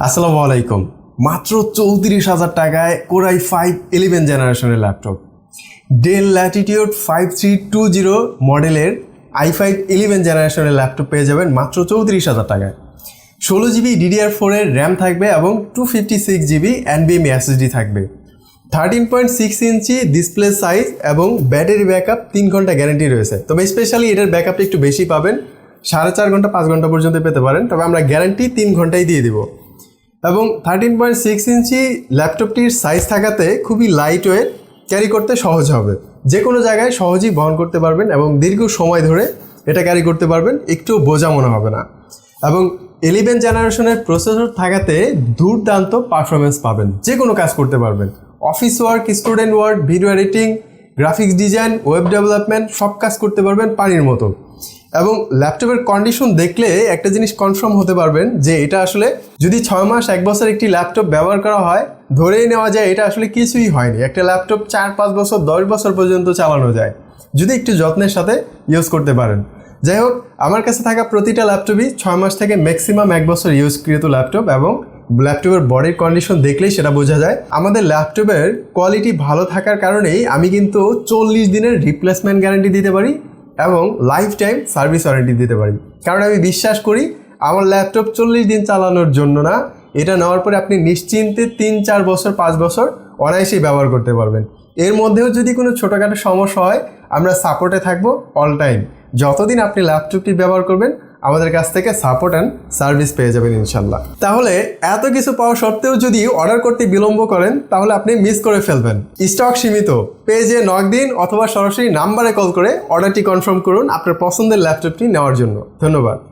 আসসালামু আলাইকুম। মাত্র 34,000 টাকায় কোরাই 5 11 জেনারেশনের ল্যাপটপ, ডেল ল্যাটিটিউড 5320 মডেলের i5 11 জেনারেশনের ল্যাপটপ পেয়ে যাবেন মাত্র 34,000 টাকায়। 16GB DDR4 এর র্যাম থাকবে এবং 256GB NVMe SSD থাকবে। 13.6 ইঞ্চি ডিসপ্লে সাইজ এবং ব্যাটারি ব্যাকআপ 3 ঘন্টা গ্যারান্টি রয়েছে। তবে স্পেশালি এটার ব্যাকআপটা একটু বেশি পাবেন, 4.5 ঘন্টা 5 ঘন্টা পর্যন্ত পেতে পারেন, তবে আমরা গ্যারান্টি 3 ঘন্টাই দিয়ে দিব। এবং 13.6 ইঞ্চি ল্যাপটপটির সাইজ থাকাতে খুবই লাইট ওয়েট, ক্যারি করতে সহজ হবে, যে কোনো জায়গায় সহজেই বহন করতে পারবেন এবং দীর্ঘ সময় ধরে এটা ক্যারি করতে পারবেন, একটু বোঝা মনে হবে না। এবং 11 জেনারেশনের প্রসেসর থাকাতে দুর্দান্ত পারফরমেন্স পাবেন, যে কোনো কাজ করতে পারবেন, office work, student work, video editing, graphics design, web development সব কাজ করতে পারবেন পানির মতো। এবং ল্যাপটপের কন্ডিশন দেখলে একটা জিনিস কনফার্ম হতে পারবেন যে এটা আসলে যদি 6 মাস 1 বছর একটি ল্যাপটপ ব্যবহার করা হয়, ধরেই নেওয়া যায় এটা আসলে কিছুই হয়নি। একটা ল্যাপটপ 4-5 বছর 10 বছর পর্যন্ত চালানো যায় যদি একটু যত্নের সাথে ইউজ করতে পারেন। যাই হোক, আমার কাছে থাকা প্রতিটা ল্যাপটপই 6 মাস থেকে ম্যাক্সিমাম 1 বছর ইউজকৃত ল্যাপটপ, এবং ল্যাপটপের বডির কন্ডিশন দেখলেই সেটা বোঝা যায়। আমাদের ল্যাপটপের কোয়ালিটি ভালো থাকার কারণেই আমি কিন্তু 40 দিনের রিপ্লেসমেন্ট গ্যারান্টি দিতে পারি এবং লাইফ টাইম সার্ভিস ওয়ারেন্টি দিতে পারি। কারণ আমি বিশ্বাস করি আমার ল্যাপটপ 40 দিন চালানোর জন্য না, এটা নেওয়ার পরে আপনি নিশ্চিন্তে 3-4 বছর 5 বছর অনায়াসেই ব্যবহার করতে পারবেন। এর মধ্যেও যদি কোনো ছোটোখাটো সমস্যা হয়, আমরা সাপোর্টে থাকবো অল টাইম। যতদিন আপনি ল্যাপটপটি ব্যবহার করবেন আমাদের কাছ থেকে সাপোর্ট অ্যান্ড সার্ভিস পেয়ে যাবেন ইনশাল্লাহ। তাহলে এত কিছু পাওয়া সত্ত্বেও যদি অর্ডার করতে বিলম্ব করেন তাহলে আপনি মিস করে ফেলবেন। স্টক সীমিত, পেজে নক দিন অথবা সরাসরি নাম্বারে কল করে অর্ডারটি কনফার্ম করুন আপনার পছন্দের ল্যাপটপটি নেওয়ার জন্য। ধন্যবাদ।